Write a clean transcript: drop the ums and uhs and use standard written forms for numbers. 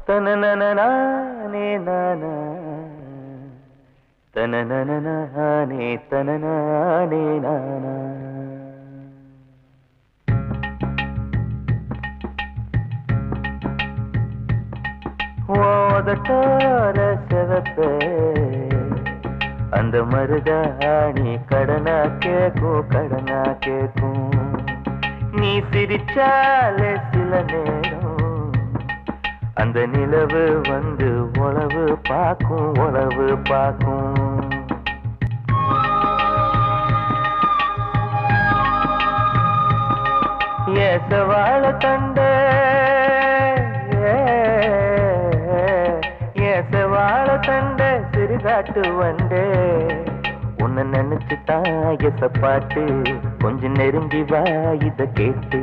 தனனனே நானா தனனனே தனனே நானா ஓதட்டோர செவப்பே அந்த மருதாணி கடனா கேக்கும் நீ சிரிச்சாலே சில நேரம் அந்த நிலவு வந்து உளவு பார்க்கும் ஏசவாழ தண்டே ஏசவாழ தண்டே சிறுகாட்டு வண்டே உன்னை நினைச்சுதான் எசப்பாட்டு கொஞ்சம் நெருங்கி வா இத கேட்டு